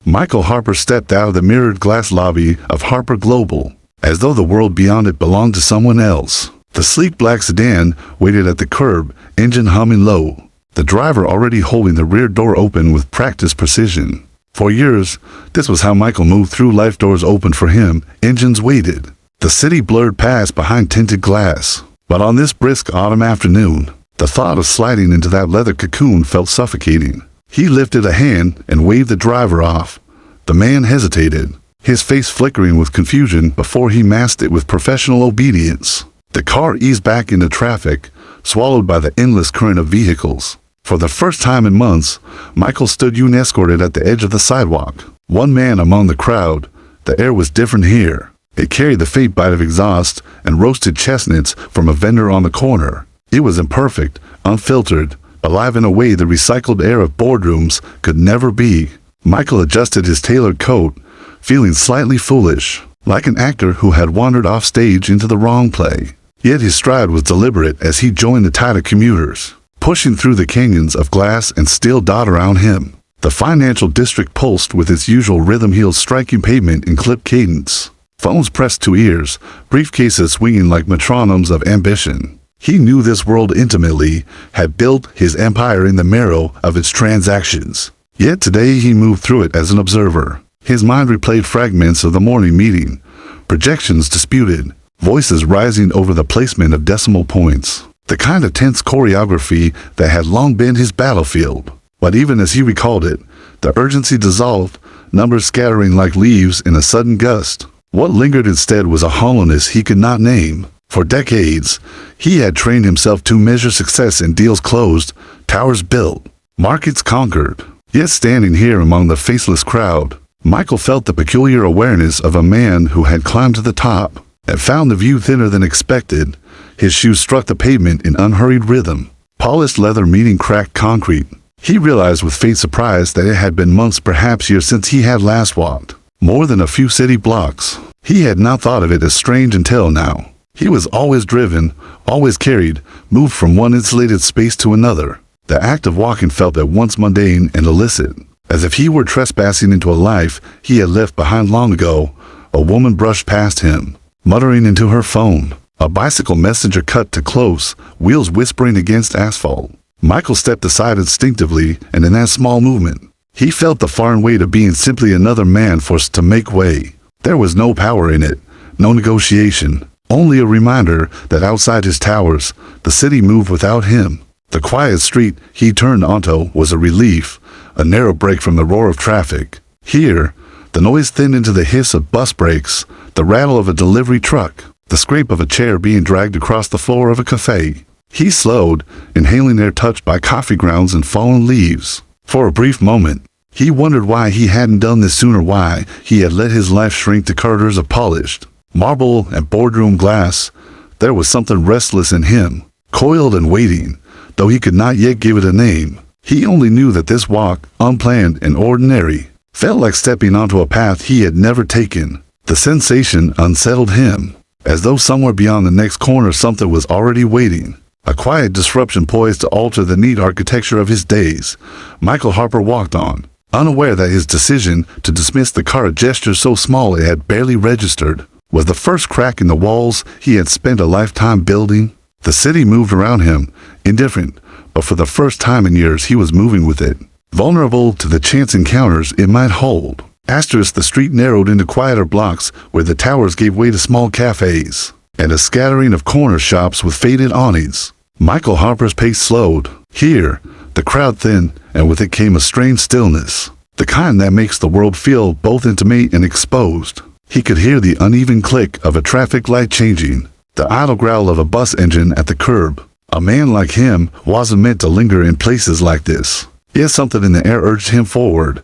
Michael Harper stepped out of the mirrored glass lobby of Harper Global, as though the world beyond it belonged to someone else. The sleek black sedan waited at the curb, engine humming low, the driver already holding the rear door open with practiced precision. For years, this was how Michael moved through life. Doors opened for him, engines waited. The city blurred past behind tinted glass. But on this brisk autumn afternoon, the thought of sliding into that leather cocoon felt suffocating. He lifted a hand and waved the driver off. The man hesitated, his face flickering with confusion before he masked it with professional obedience. The car eased back into traffic, swallowed by the endless current of vehicles. For the first time in months, Michael stood unescorted at the edge of the sidewalk. One man among the crowd. The air was different here. It carried the faint bite of exhaust and roasted chestnuts from a vendor on the corner. It was imperfect, unfiltered, alive in a way the recycled air of boardrooms could never be. Michael adjusted his tailored coat, feeling slightly foolish, like an actor who had wandered off stage into the wrong play. Yet his stride was deliberate as he joined the tide of commuters, pushing through the canyons of glass and steel dot around him. The financial district pulsed with its usual rhythm, heels striking pavement in clipped cadence. Phones pressed to ears, briefcases swinging like metronomes of ambition. He knew this world intimately, had built his empire in the marrow of its transactions. Yet today he moved through it as an observer. His mind replayed fragments of the morning meeting, projections disputed, voices rising over the placement of decimal points, the kind of tense choreography that had long been his battlefield. But even as he recalled it, the urgency dissolved, numbers scattering like leaves in a sudden gust. What lingered instead was a hollowness he could not name. For decades, he had trained himself to measure success in deals closed, towers built, markets conquered. Yet standing here among the faceless crowd, Michael felt the peculiar awareness of a man who had climbed to the top and found the view thinner than expected. His shoes struck the pavement in unhurried rhythm, polished leather meeting cracked concrete. He realized with faint surprise that it had been months, perhaps years, since he had last walked more than a few city blocks. He had not thought of it as strange until now. He was always driven, always carried, moved from one insulated space to another. The act of walking felt at once mundane and illicit, as if he were trespassing into a life he had left behind long ago. A woman brushed past him, muttering into her phone. A bicycle messenger cut to close, wheels whispering against asphalt. Michael stepped aside instinctively, and in that small movement, he felt the foreign weight of being simply another man forced to make way. There was no power in it, no negotiation, only a reminder that outside his towers, the city moved without him. The quiet street he turned onto was a relief, a narrow break from the roar of traffic. Here, the noise thinned into the hiss of bus brakes, the rattle of a delivery truck, the scrape of a chair being dragged across the floor of a cafe. He slowed, inhaling air touched by coffee grounds and fallen leaves. For a brief moment, he wondered why he hadn't done this sooner, why he had let his life shrink to corridors of polished marble and boardroom glass. There was something restless in him, coiled and waiting, though he could not yet give it a name. He only knew that this walk, unplanned and ordinary, felt like stepping onto a path he had never taken. The sensation unsettled him, as though somewhere beyond the next corner something was already waiting. A quiet disruption poised to alter the neat architecture of his days. Michael Harper walked on, unaware that his decision to dismiss the car, a gesture so small it had barely registered, was the first crack in the walls he had spent a lifetime building. The city moved around him, indifferent, but for the first time in years he was moving with it, vulnerable to the chance encounters it might hold. The street narrowed into quieter blocks where the towers gave way to small cafes, and a scattering of corner shops with faded awnings. Michael Harper's pace slowed. Here, the crowd thinned, and with it came a strange stillness, the kind that makes the world feel both intimate and exposed. He could hear the uneven click of a traffic light changing, the idle growl of a bus engine at the curb. A man like him wasn't meant to linger in places like this. Yet something in the air urged him forward.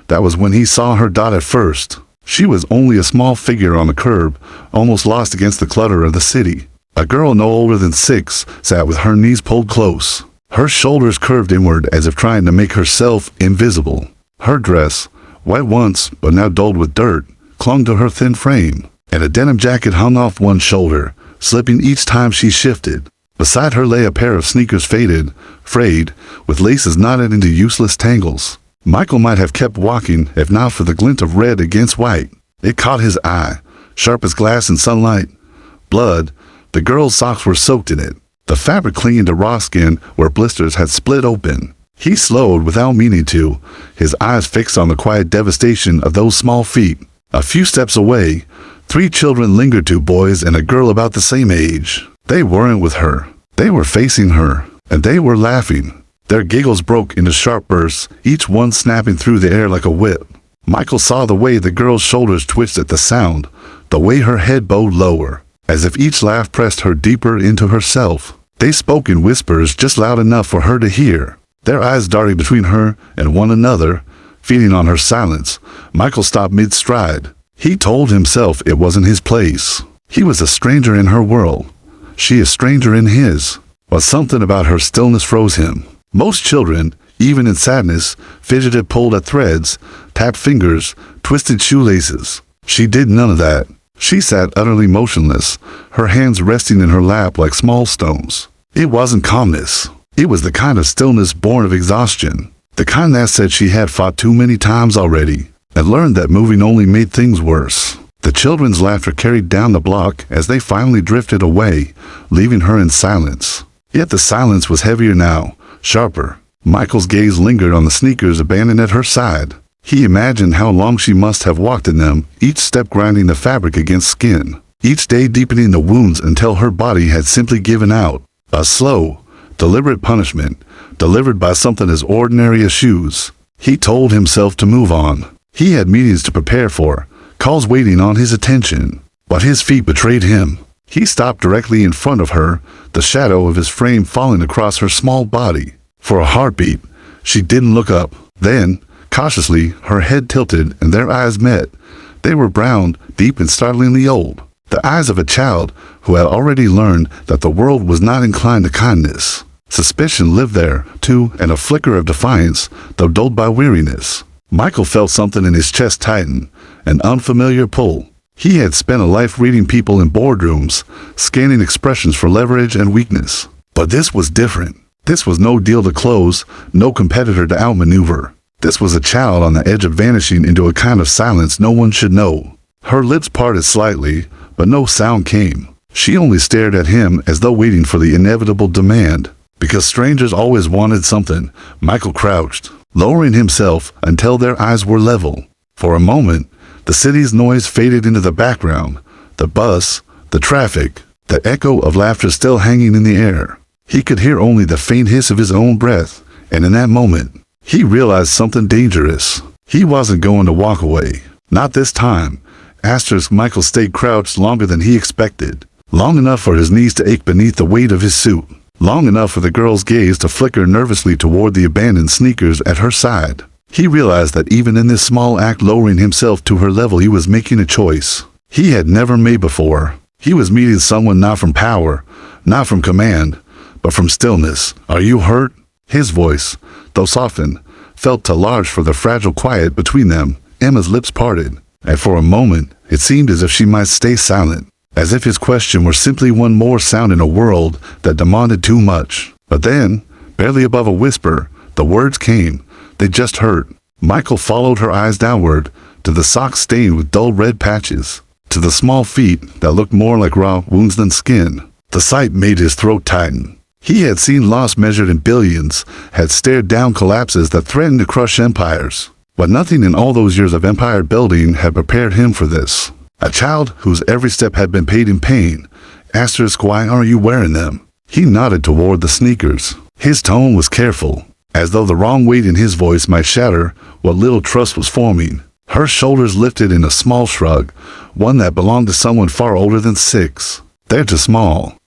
That was when he saw her dot at first. She was only a small figure on the curb, almost lost against the clutter of the city. A girl no older than 6 sat with her knees pulled close, her shoulders curved inward as if trying to make herself invisible. Her dress, white once but now dulled with dirt, clung to her thin frame, and a denim jacket hung off one shoulder, slipping each time she shifted. Beside her lay a pair of sneakers, faded, frayed, with laces knotted into useless tangles. Michael might have kept walking if not for the glint of red against white. It caught his eye, sharp as glass in sunlight. Blood. The girl's socks were soaked in it. The fabric clinging to raw skin where blisters had split open. He slowed without meaning to, his eyes fixed on the quiet devastation of those small feet. A few steps away, 3 children lingered, 2 boys and a girl about the same age. They weren't with her. They were facing her, and they were laughing. Their giggles broke into sharp bursts, each one snapping through the air like a whip. Michael saw the way the girl's shoulders twitched at the sound, the way her head bowed lower, as if each laugh pressed her deeper into herself. They spoke in whispers just loud enough for her to hear, their eyes darting between her and one another, feeding on her silence. Michael stopped mid-stride. He told himself it wasn't his place. He was a stranger in her world. She a stranger in his. But something about her stillness froze him. Most children, even in sadness, fidgeted, pulled at threads, tapped fingers, twisted shoelaces. She did none of that. She sat utterly motionless, her hands resting in her lap like small stones. It wasn't calmness. It was the kind of stillness born of exhaustion. The kind that said she had fought too many times already, and learned that moving only made things worse. The children's laughter carried down the block as they finally drifted away, leaving her in silence. Yet the silence was heavier now, sharper. Michael's gaze lingered on the sneakers abandoned at her side. He imagined how long she must have walked in them, each step grinding the fabric against skin, each day deepening the wounds until her body had simply given out. A slow, deliberate punishment, delivered by something as ordinary as shoes. He told himself to move on. He had meetings to prepare for, calls waiting on his attention. But his feet betrayed him. He stopped directly in front of her, the shadow of his frame falling across her small body. For a heartbeat, she didn't look up. Then, cautiously, her head tilted and their eyes met. They were brown, deep and startlingly old. The eyes of a child who had already learned that the world was not inclined to kindness. Suspicion lived there, too, and a flicker of defiance, though dulled by weariness. Michael felt something in his chest tighten, an unfamiliar pull. He had spent a life reading people in boardrooms, scanning expressions for leverage and weakness. But this was different. This was no deal to close, no competitor to outmaneuver. This was a child on the edge of vanishing into a kind of silence no one should know. Her lips parted slightly, but no sound came. She only stared at him as though waiting for the inevitable demand. Because strangers always wanted something, Michael crouched, lowering himself until their eyes were level. For a moment, the city's noise faded into the background. The bus, the traffic, the echo of laughter still hanging in the air. He could hear only the faint hiss of his own breath, and in that moment, he realized something dangerous. He wasn't going to walk away. Not this time. Michael stayed crouched longer than he expected. Long enough for his knees to ache beneath the weight of his suit. Long enough for the girl's gaze to flicker nervously toward the abandoned sneakers at her side. He realized that even in this small act lowering himself to her level, he was making a choice he had never made before. He was meeting someone not from power, not from command, but from stillness. "Are you hurt?" His voice, though softened, felt too large for the fragile quiet between them. Emma's lips parted, and for a moment it seemed as if she might stay silent, as if his question were simply one more sound in a world that demanded too much. But then, barely above a whisper, the words came. They just hurt. Michael followed her eyes downward, to the socks stained with dull red patches, to the small feet that looked more like raw wounds than skin. The sight made his throat tighten. He had seen loss measured in billions, had stared down collapses that threatened to crush empires. But nothing in all those years of empire building had prepared him for this. A child whose every step had been paid in pain. "Why are you wearing them?" He nodded toward the sneakers. His tone was careful, as though the wrong weight in his voice might shatter what little trust was forming. Her shoulders lifted in a small shrug, one that belonged to someone far older than 6. "They're too small."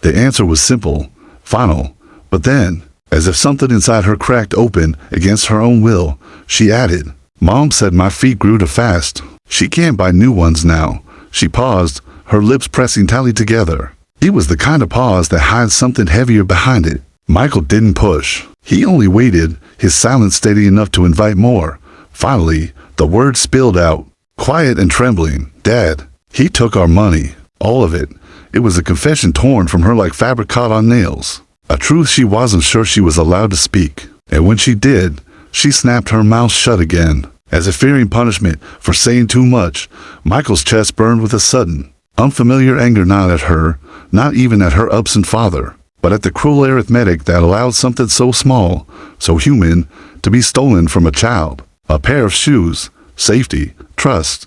The answer was simple, final, but then, as if something inside her cracked open against her own will, she added, "Mom said my feet grew too fast. She can't buy new ones now." She paused, her lips pressing tightly together. It was the kind of pause that hides something heavier behind it. Michael didn't push. He only waited, his silence steady enough to invite more. Finally, the words spilled out, quiet and trembling. "Dad, he took our money. All of it." It was a confession torn from her like fabric caught on nails. A truth she wasn't sure she was allowed to speak. And when she did, She snapped her mouth shut again, as if fearing punishment for saying too much. Michael's chest burned with a sudden, unfamiliar anger, not at her, not even at her absent father, but at the cruel arithmetic that allowed something so small, so human, to be stolen from a child. A pair of shoes, safety, trust,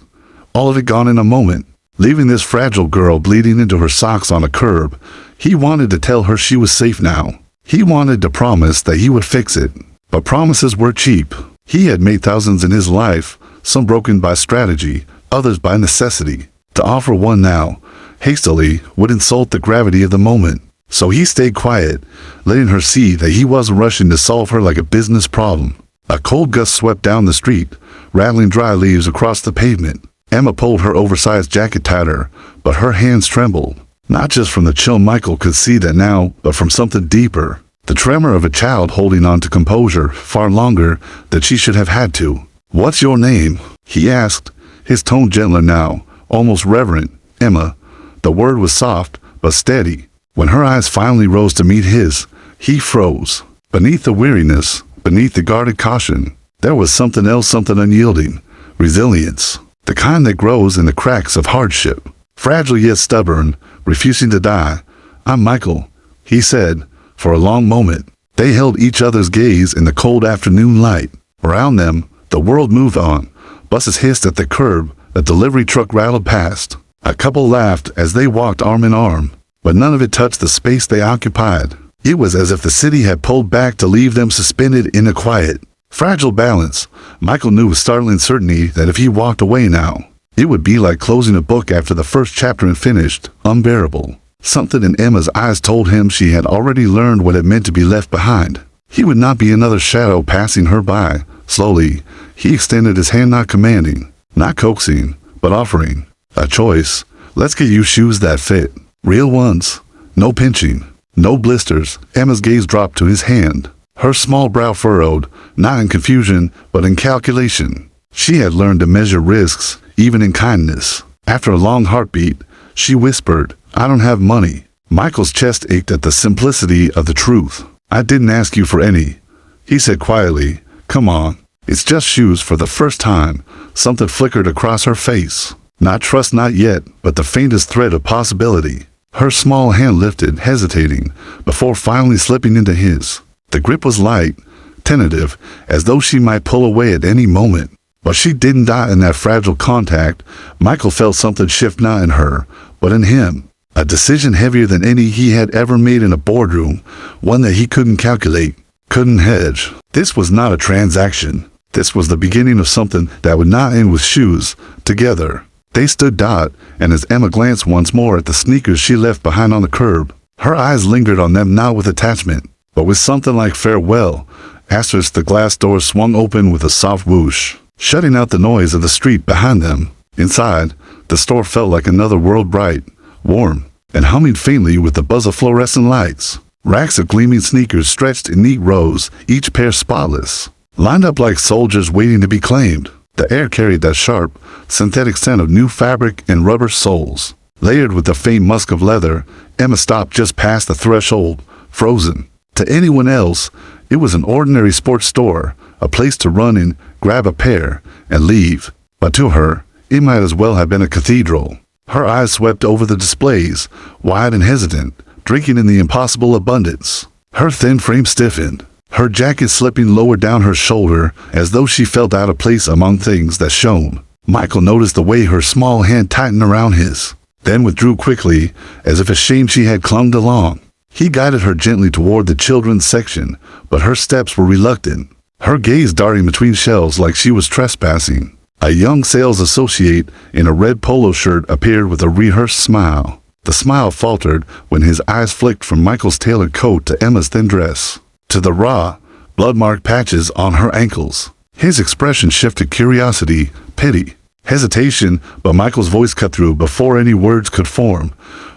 all of it gone in a moment, leaving this fragile girl bleeding into her socks on a curb. He wanted to tell her she was safe now. He wanted to promise that he would fix it. But promises were cheap. He had made thousands in his life, some broken by strategy, others by necessity. To offer one now, hastily, would insult the gravity of the moment. So he stayed quiet, letting her see that he wasn't rushing to solve her like a business problem. A cold gust swept down the street, rattling dry leaves across the pavement. Emma pulled her oversized jacket tighter, but her hands trembled. Not just from the chill Michael could see that now, but from something deeper. The tremor of a child holding on to composure far longer than she should have had to. "What's your name?" he asked, his tone gentler now, almost reverent. "Emma." The word was soft, but steady. When her eyes finally rose to meet his, he froze. Beneath the weariness, beneath the guarded caution, there was something else, something unyielding. Resilience. The kind that grows in the cracks of hardship. Fragile yet stubborn, refusing to die. "I'm Michael," he said. For a long moment, they held each other's gaze in the cold afternoon light. Around them, the world moved on. Buses hissed at the curb, a delivery truck rattled past. A couple laughed as they walked arm in arm, but none of it touched the space they occupied. It was as if the city had pulled back to leave them suspended in a quiet, fragile balance. Michael knew with startling certainty that if he walked away now, it would be like closing a book after the first chapter and finished, unbearable. Something in Emma's eyes told him she had already learned what it meant to be left behind. He would not be another shadow passing her by. Slowly, he extended his hand, not commanding, not coaxing, but offering. "A choice. Let's get you shoes that fit. Real ones. No pinching. No blisters." Emma's gaze dropped to his hand. Her small brow furrowed, not in confusion, but in calculation. She had learned to measure risks, even in kindness. After a long heartbeat, she whispered, "I don't have money." Michael's chest ached at the simplicity of the truth. "I didn't ask you for any," he said quietly. "Come on. It's just shoes for the first time." Something flickered across her face. Not trust, not yet, but the faintest thread of possibility. Her small hand lifted, hesitating, before finally slipping into his. The grip was light, tentative, as though she might pull away at any moment. But she didn't die in that fragile contact. Michael felt something shift, not in her, but in him. A decision heavier than any he had ever made in a boardroom, one that he couldn't calculate, couldn't hedge. This was not a transaction. This was the beginning of something that would not end with shoes. Together, they stood dot, and as Emma glanced once more at the sneakers she left behind on the curb, her eyes lingered on them, not with attachment, but with something like farewell. Asterisk, the glass doors swung open with a soft whoosh, shutting out the noise of the street behind them. Inside, the store felt like another world, bright, warm, and humming faintly with the buzz of fluorescent lights. Racks of gleaming sneakers stretched in neat rows, each pair spotless, lined up like soldiers waiting to be claimed. The air carried that sharp, synthetic scent of new fabric and rubber soles. Layered with the faint musk of leather, Emma stopped just past the threshold, frozen. To anyone else, it was an ordinary sports store, a place to run in, grab a pair, and leave. But to her, it might as well have been a cathedral. Her eyes swept over the displays, wide and hesitant, drinking in the impossible abundance. Her thin frame stiffened, her jacket slipping lower down her shoulder as though she felt out of place among things that shone. Michael noticed the way her small hand tightened around his, then withdrew quickly, as if ashamed she had clung along. He guided her gently toward the children's section, but her steps were reluctant, her gaze darting between shelves like she was trespassing. A young sales associate in a red polo shirt appeared with a rehearsed smile. The smile faltered when his eyes flicked from Michael's tailored coat to Emma's thin dress, to the raw, blood-marked patches on her ankles. His expression shifted: curiosity, pity, hesitation, but Michael's voice cut through before any words could form.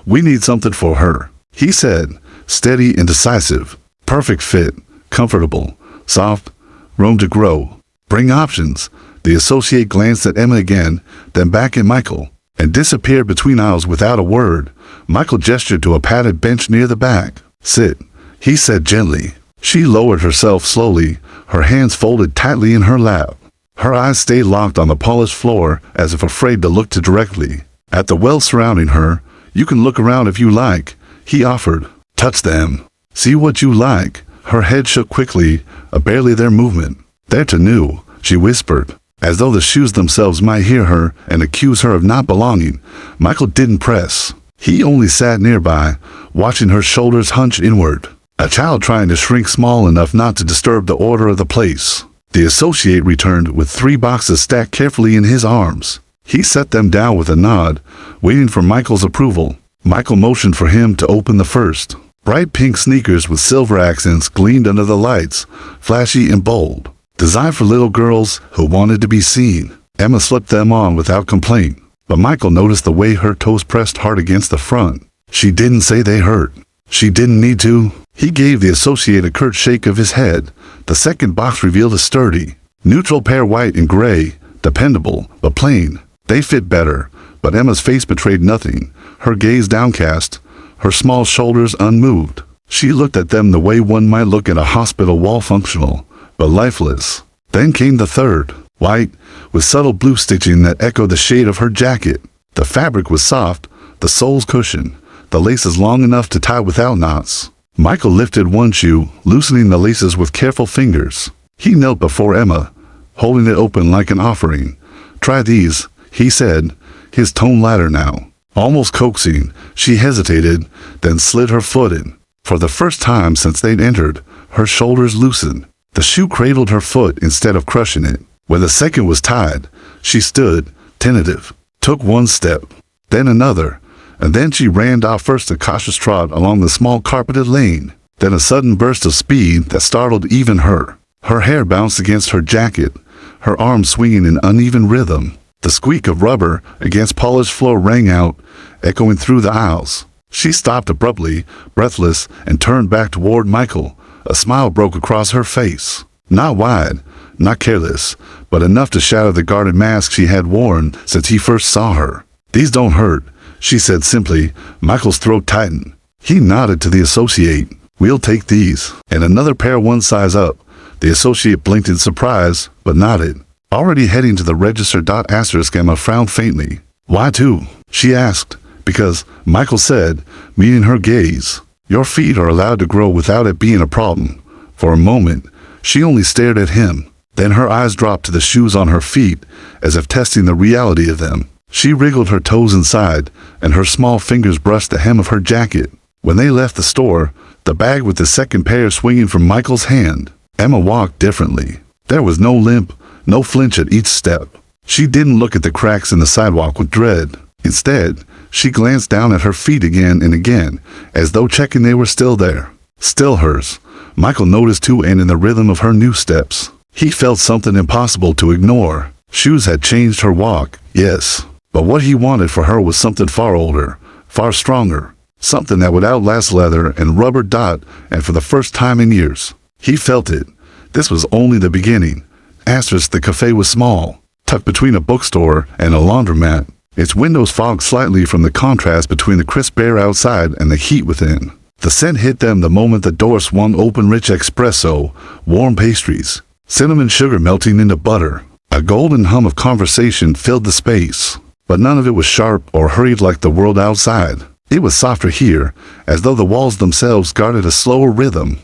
"We need something for her," he said, steady and decisive. "Perfect fit, comfortable, soft, room to grow. Bring options." The associate glanced at Emma again, then back at Michael, and disappeared between aisles without a word. Michael gestured to a padded bench near the back. "Sit," he said gently. She lowered herself slowly, her hands folded tightly in her lap. Her eyes stayed locked on the polished floor as if afraid to look too directly at the well surrounding her. "You can look around if you like," he offered. "Touch them. See what you like." Her head shook quickly, a barely there movement. "They're too new," she whispered, as though the shoes themselves might hear her and accuse her of not belonging. Michael didn't press. He only sat nearby, watching her shoulders hunch inward. A child trying to shrink small enough not to disturb the order of the place. The associate returned with 3 boxes stacked carefully in his arms. He set them down with a nod, waiting for Michael's approval. Michael motioned for him to open the first. Bright pink sneakers with silver accents gleamed under the lights, flashy and bold. Designed for little girls who wanted to be seen. Emma slipped them on without complaint, but Michael noticed the way her toes pressed hard against the front. She didn't say they hurt. She didn't need to. He gave the associate a curt shake of his head. The second box revealed a sturdy, neutral pair, white and gray, dependable, but plain. They fit better, but Emma's face betrayed nothing, her gaze downcast, her small shoulders unmoved. She looked at them the way one might look at a hospital wall, functional, but lifeless. Then came the third, white, with subtle blue stitching that echoed the shade of her jacket. The fabric was soft, the soles cushioned, the laces long enough to tie without knots. Michael lifted one shoe, loosening the laces with careful fingers. He knelt before Emma, holding it open like an offering. "Try these," he said, his tone lighter now. Almost coaxing, she hesitated, then slid her foot in. For the first time since they'd entered, her shoulders loosened. The shoe cradled her foot instead of crushing it. When the second was tied, she stood, tentative, took one step, then another, and then she ran off, first a cautious trot along the small carpeted lane, then a sudden burst of speed that startled even her. Her hair bounced against her jacket, her arms swinging in uneven rhythm. The squeak of rubber against polished floor rang out, echoing through the aisles. She stopped abruptly, breathless, and turned back toward Michael. A smile broke across her face. Not wide, not careless, but enough to shatter the guarded mask she had worn since he first saw her. "These don't hurt," she said simply. Michael's throat tightened. He nodded to the associate. "We'll take these." And another pair one size up. The associate blinked in surprise, but nodded. Already heading to the register. Emma frowned faintly. "Why 2?" she asked. "Because," Michael said, meeting her gaze, "your feet are allowed to grow without it being a problem." For a moment, she only stared at him. Then her eyes dropped to the shoes on her feet, as if testing the reality of them. She wriggled her toes inside, and her small fingers brushed the hem of her jacket. When they left the store, the bag with the second pair swinging from Michael's hand, Emma walked differently. There was no limp, no flinch at each step. She didn't look at the cracks in the sidewalk with dread. Instead, she glanced down at her feet again and again, as though checking they were still there. Still hers. Michael noticed too, and in the rhythm of her new steps, he felt something impossible to ignore. Shoes had changed her walk, yes, but what he wanted for her was something far older, far stronger, something that would outlast leather and rubber. And for the first time in years, he felt it. This was only the beginning. The cafe was small, tucked between a bookstore and a laundromat. Its windows fogged slightly from the contrast between the crisp air outside and the heat within. The scent hit them the moment the door swung open. Rich espresso, warm pastries, cinnamon sugar melting into butter. A golden hum of conversation filled the space, but none of it was sharp or hurried like the world outside. It was softer here, as though the walls themselves guarded a slower rhythm.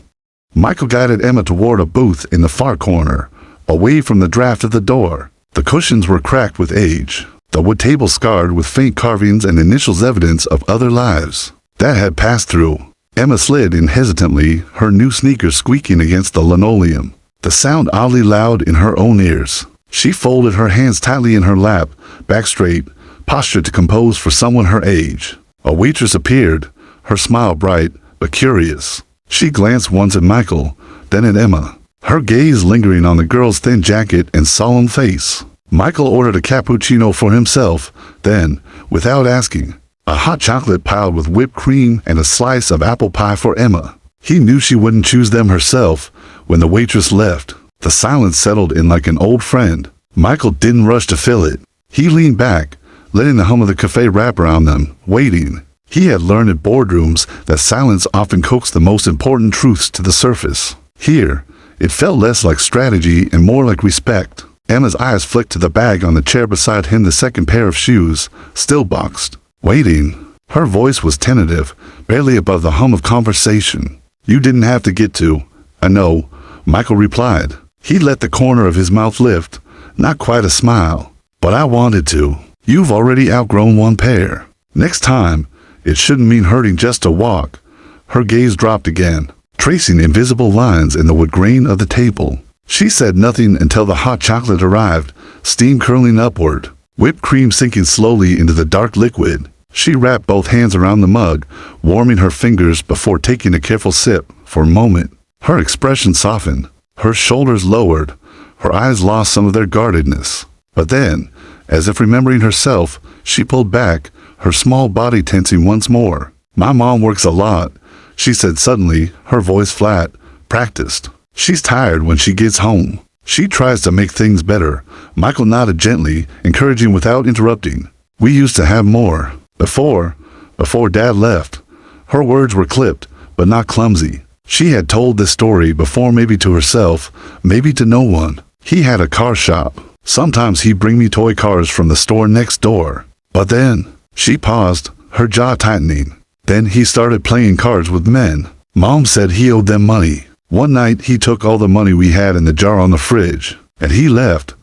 Michael guided Emma toward a booth in the far corner, away from the draft of the door. The cushions were cracked with age, the wood table scarred with faint carvings and initials, evidence of other lives that had passed through. Emma slid in hesitantly, her new sneakers squeaking against the linoleum, the sound oddly loud in her own ears. She folded her hands tightly in her lap, back straight, postured to compose for someone her age. A waitress appeared, her smile bright but curious. She glanced once at Michael, then at Emma, her gaze lingering on the girl's thin jacket and solemn face. Michael ordered a cappuccino for himself, then, without asking, a hot chocolate piled with whipped cream and a slice of apple pie for Emma. He knew she wouldn't choose them herself. When the waitress left, the silence settled in like an old friend. Michael didn't rush to fill it. He leaned back, letting the hum of the cafe wrap around them, waiting. He had learned in boardrooms that silence often coaxed the most important truths to the surface. Here, it felt less like strategy and more like respect. Emma's eyes flicked to the bag on the chair beside him, the second pair of shoes, still boxed. Waiting. Her voice was tentative, barely above the hum of conversation. You didn't have to get to. I know, Michael replied. He let the corner of his mouth lift, not quite a smile. But I wanted to. You've already outgrown one pair. Next time, it shouldn't mean hurting just to walk. Her gaze dropped again, tracing invisible lines in the wood grain of the table. She said nothing until the hot chocolate arrived, steam curling upward, whipped cream sinking slowly into the dark liquid. She wrapped both hands around the mug, warming her fingers before taking a careful sip. For a moment, her expression softened, her shoulders lowered, her eyes lost some of their guardedness. But then, as if remembering herself, she pulled back, her small body tensing once more. My mom works a lot, she said suddenly, her voice flat, practiced. She's tired when she gets home. She tries to make things better. Michael nodded gently, encouraging without interrupting. We used to have more. Before Dad left. Her words were clipped, but not clumsy. She had told this story before, maybe to herself, maybe to no one. He had a car shop. Sometimes he'd bring me toy cars from the store next door. But then, she paused, her jaw tightening. Then he started playing cards with men. Mom said he owed them money. One night he took all the money we had in the jar on the fridge, and he left.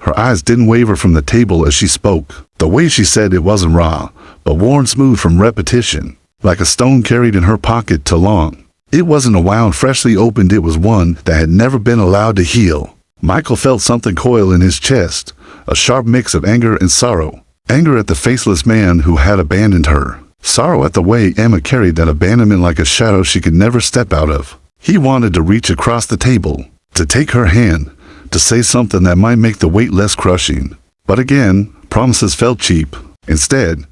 Her eyes didn't waver from the table as she spoke. The way she said it wasn't raw, but worn smooth from repetition, like a stone carried in her pocket too long. It wasn't a wound freshly opened, it was one that had never been allowed to heal. Michael felt something coil in his chest, a sharp mix of anger and sorrow. Anger at the faceless man who had abandoned her. Sorrow at the way Emma carried that abandonment like a shadow she could never step out of. He wanted to reach across the table, to take her hand, to say something that might make the weight less crushing. But again, promises felt cheap. Instead,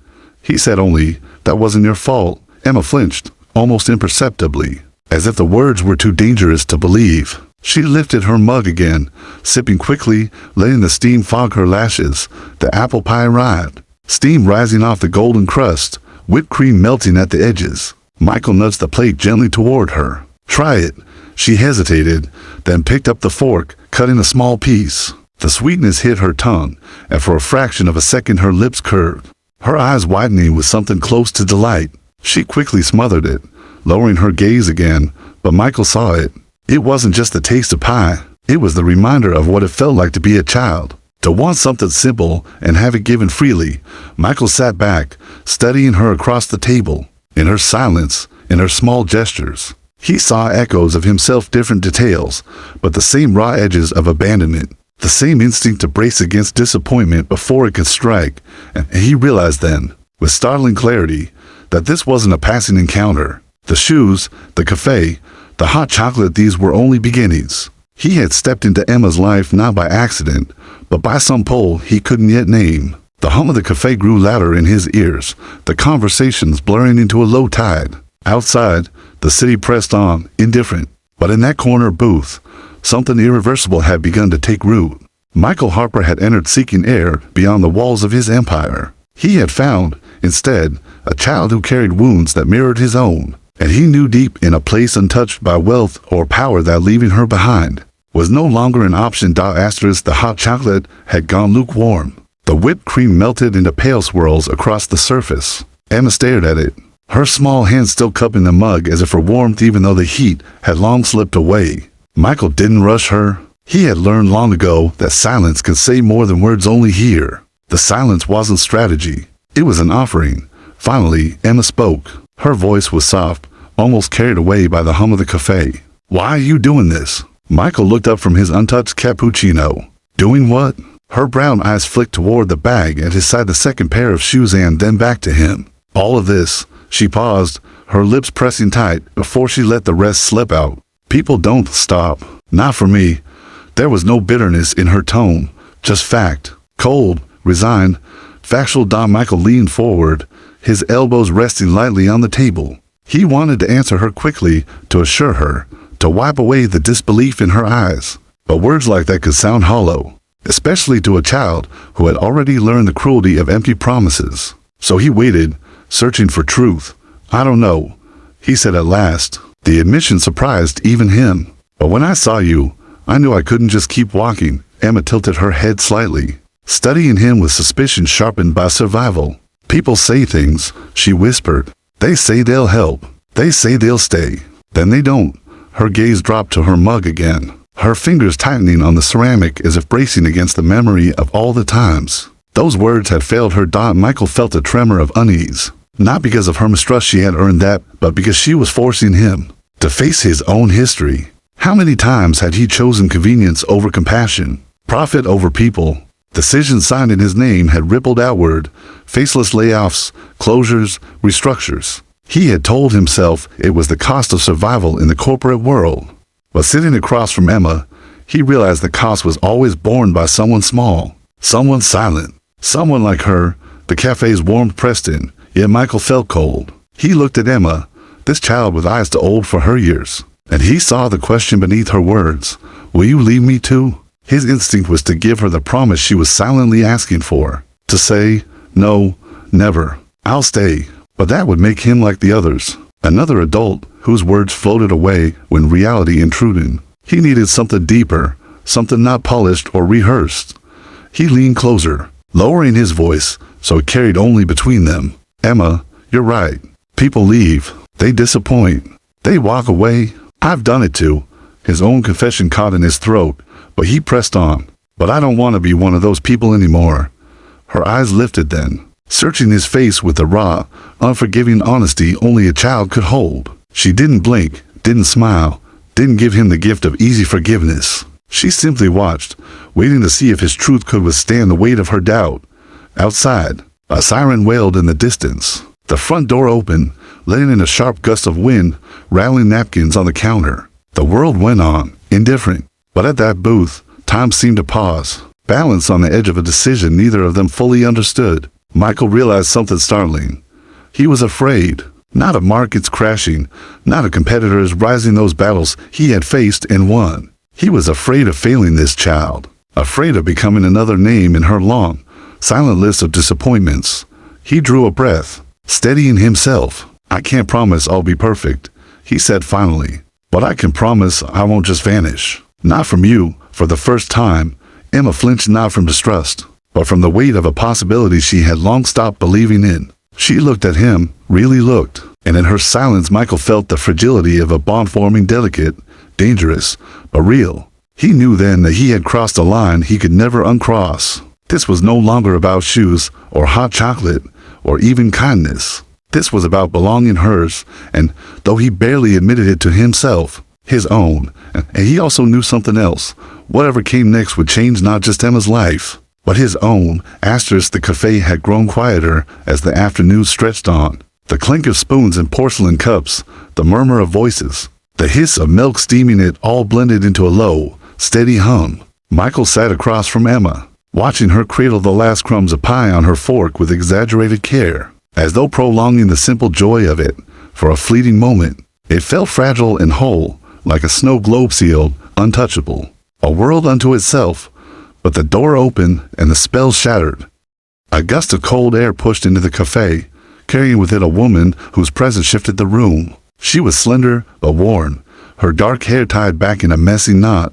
he said only, "That wasn't your fault." Emma flinched, almost imperceptibly, as if the words were too dangerous to believe. She lifted her mug again, sipping quickly, letting the steam fog her lashes. The apple pie arrived, steam rising off the golden crust, whipped cream melting at the edges. Michael nudged the plate gently toward her. Try it. She hesitated, then picked up the fork, cutting a small piece. The sweetness hit her tongue, and for a fraction of a second her lips curved, her eyes widening with something close to delight. She quickly smothered it, lowering her gaze again, but Michael saw it. It wasn't just the taste of pie. It was the reminder of what it felt like to be a child, to want something simple and have it given freely. Michael sat back, studying her across the table. In her silence, in her small gestures, he saw echoes of himself, different details, but the same raw edges of abandonment, the same instinct to brace against disappointment before it could strike. And he realized then, with startling clarity, that this wasn't a passing encounter. The shoes, the cafe, the hot chocolate, these were only beginnings. He had stepped into Emma's life not by accident, but by some pull he couldn't yet name. The hum of the cafe grew louder in his ears, the conversations blurring into a low tide. Outside, the city pressed on, indifferent. But in that corner booth, something irreversible had begun to take root. Michael Harper had entered seeking air beyond the walls of his empire. He had found, instead, a child who carried wounds that mirrored his own. And he knew deep in a place untouched by wealth or power that leaving her behind was no longer an option. The hot chocolate had gone lukewarm. The whipped cream melted into pale swirls across the surface. Emma stared at it, her small hand still cupping the mug as if for warmth even though the heat had long slipped away. Michael didn't rush her. He had learned long ago that silence can say more than words only hear. The silence wasn't strategy. It was an offering. Finally, Emma spoke. Her voice was soft, almost carried away by the hum of the cafe. Why are you doing this? Michael looked up from his untouched cappuccino. Doing what? Her brown eyes flicked toward the bag at his side, the second pair of shoes, and then back to him. All of this. She paused, her lips pressing tight before she let the rest slip out. People don't stop. Not for me. There was no bitterness in her tone, just fact. Cold, resigned, factual. Michael leaned forward, his elbows resting lightly on the table. He wanted to answer her quickly, to assure her, to wipe away the disbelief in her eyes. But words like that could sound hollow, especially to a child who had already learned the cruelty of empty promises. So he waited, searching for truth. I don't know, he said at last. The admission surprised even him. But when I saw you, I knew I couldn't just keep walking." Emma tilted her head slightly, studying him with suspicion sharpened by survival. "People say things," she whispered. "They say they'll help. They say they'll stay. Then they don't." Her gaze dropped to her mug again, her fingers tightening on the ceramic as if bracing against the memory of all the times those words had failed her. Michael felt a tremor of unease, not because of her mistrust, she had earned that, but because she was forcing him to face his own history. How many times had he chosen convenience over compassion, profit over people? Decisions signed in his name had rippled outward, faceless layoffs, closures, restructures. He had told himself it was the cost of survival in the corporate world. But sitting across from Emma, he realized the cost was always borne by someone small, someone silent, someone like her. The cafe's warmth pressed in, yet Michael felt cold. He looked at Emma, this child with eyes too old for her years, and he saw the question beneath her words. "Will you leave me too?" His instinct was to give her the promise she was silently asking for, to say, "No, never. I'll stay." But that would make him like the others, another adult whose words floated away when reality intruded. He needed something deeper, something not polished or rehearsed. He leaned closer, lowering his voice so it carried only between them. "Emma, you're right. People leave. They disappoint. They walk away. I've done it too." His own confession caught in his throat, but he pressed on. "But I don't want to be one of those people anymore." Her eyes lifted then, searching his face with the raw, unforgiving honesty only a child could hold. She didn't blink, didn't smile, didn't give him the gift of easy forgiveness. She simply watched, waiting to see if his truth could withstand the weight of her doubt. Outside, a siren wailed in the distance. The front door opened, letting in a sharp gust of wind, rattling napkins on the counter. The world went on, indifferent. But at that booth, time seemed to pause, balanced on the edge of a decision neither of them fully understood. Michael realized something startling. He was afraid, not of markets crashing, not of competitors rising, those battles he had faced and won. He was afraid of failing this child, afraid of becoming another name in her long, silent list of disappointments. He drew a breath, steadying himself. "I can't promise I'll be perfect," he said finally, "but I can promise I won't just vanish. Not from you." For the first time, Emma flinched, not from distrust, but from the weight of a possibility she had long stopped believing in. She looked at him, really looked, and in her silence Michael felt the fragility of a bond forming, delicate, dangerous, but real. He knew then that he had crossed a line he could never uncross. This was no longer about shoes, or hot chocolate, or even kindness. This was about belonging, hers, and though he barely admitted it to himself, his own. And he also knew something else. Whatever came next would change not just Emma's life, but his own. The cafe had grown quieter as the afternoon stretched on. The clink of spoons and porcelain cups, the murmur of voices, the hiss of milk steaming, it all blended into a low, steady hum. Michael sat across from Emma, watching her cradle the last crumbs of pie on her fork with exaggerated care, as though prolonging the simple joy of it for a fleeting moment. It felt fragile and whole, like a snow globe sealed, untouchable, a world unto itself. But the door opened and the spell shattered. A gust of cold air pushed into the cafe, carrying with it a woman whose presence shifted the room. She was slender but worn, her dark hair tied back in a messy knot,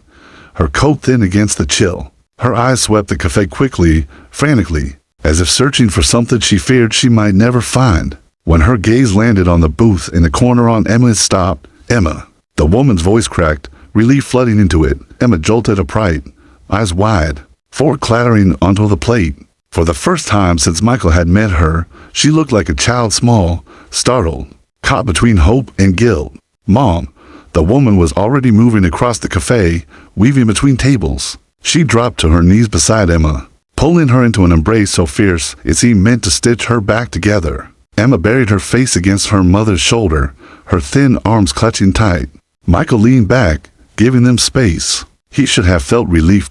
her coat thin against the chill. Her eyes swept the cafe quickly, frantically, as if searching for something she feared she might never find. When her gaze landed on the booth in the corner on Emma, it stopped. "Emma." The woman's voice cracked, relief flooding into it. Emma jolted upright, eyes wide, fork clattering onto the plate. For the first time since Michael had met her, she looked like a child, small, startled, caught between hope and guilt. "Mom." The woman was already moving across the cafe, weaving between tables. She dropped to her knees beside Emma, pulling her into an embrace so fierce it seemed meant to stitch her back together. Emma buried her face against her mother's shoulder, her thin arms clutching tight. Michael leaned back, giving them space. He should have felt relief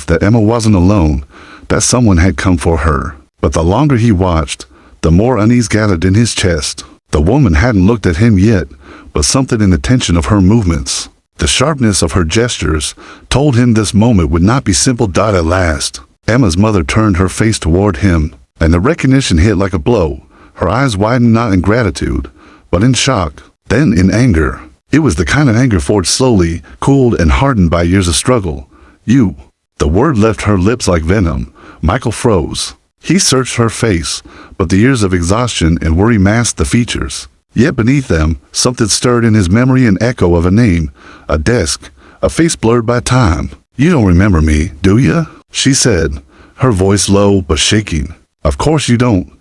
that Emma wasn't alone, that someone had come for her. But the longer he watched, the more unease gathered in his chest. The woman hadn't looked at him yet, but something in the tension of her movements, the sharpness of her gestures, told him this moment would not be simple. At last, Emma's mother turned her face toward him, and the recognition hit like a blow. Her eyes widened, not in gratitude, but in shock, then in anger. It was the kind of anger forged slowly, cooled and hardened by years of struggle. You. The word left her lips like venom. Michael froze. He searched her face, but the years of exhaustion and worry masked the features. Yet beneath them, something stirred in his memory, an echo of a name, a desk, a face blurred by time. You don't remember me, do ya? She said, her voice low but shaking. Of course you don't.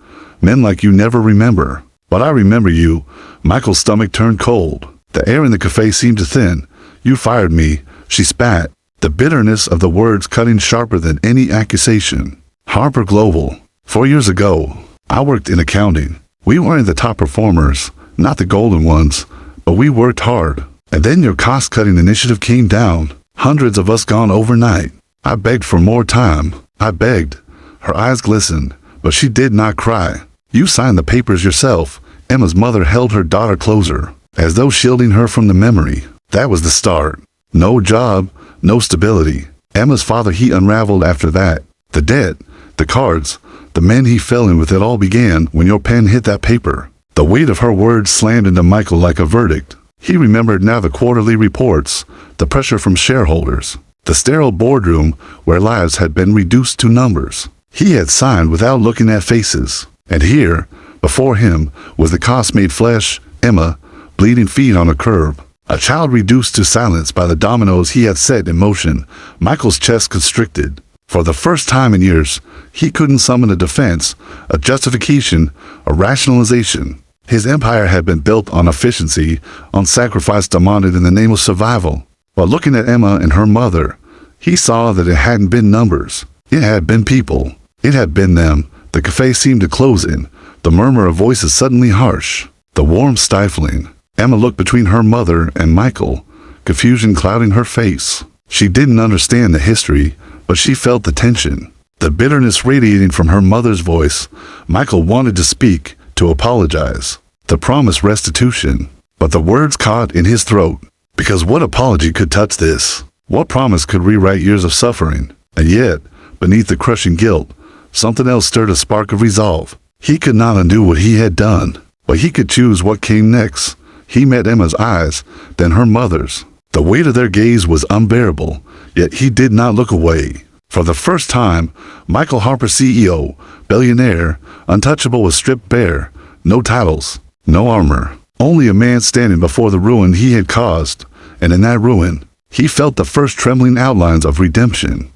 Men like you never remember. But I remember you. Michael's stomach turned cold. The air in the cafe seemed to thin. You fired me, she spat, the bitterness of the words cutting sharper than any accusation. Harper Global. 4 years ago, I worked in accounting. We weren't the top performers, not the golden ones, but we worked hard. And then your cost-cutting initiative came down. Hundreds of us gone overnight. I begged for more time. I begged. Her eyes glistened, but she did not cry. You signed the papers yourself. Emma's mother held her daughter closer, as though shielding her from the memory. That was the start. No job, no stability. Emma's father, he unraveled after that. The debt, the cards, the men he fell in with, it all began when your pen hit that paper. The weight of her words slammed into Michael like a verdict. He remembered now the quarterly reports, the pressure from shareholders, the sterile boardroom where lives had been reduced to numbers. He had signed without looking at faces. And here, before him, was the cost made flesh, Emma, bleeding feet on a curb. A child reduced to silence by the dominoes he had set in motion. Michael's chest constricted. For the first time in years, he couldn't summon a defense, a justification, a rationalization. His empire had been built on efficiency, on sacrifice demanded in the name of survival. While looking at Emma and her mother, he saw that it hadn't been numbers. It had been people. It had been them. The cafe seemed to close in, the murmur of voices suddenly harsh, the warmth stifling. Emma looked between her mother and Michael, confusion clouding her face. She didn't understand the history, but she felt the tension, the bitterness radiating from her mother's voice. Michael wanted to speak, to apologize, to promise restitution, but the words caught in his throat. Because what apology could touch this? What promise could rewrite years of suffering? And yet, beneath the crushing guilt, something else stirred a spark of resolve. He could not undo what he had done, but he could choose what came next. He met Emma's eyes, then her mother's. The weight of their gaze was unbearable, yet he did not look away. For the first time, Michael Harper, CEO, billionaire, untouchable, was stripped bare. No titles, no armor. Only a man standing before the ruin he had caused. And in that ruin, he felt the first trembling outlines of redemption.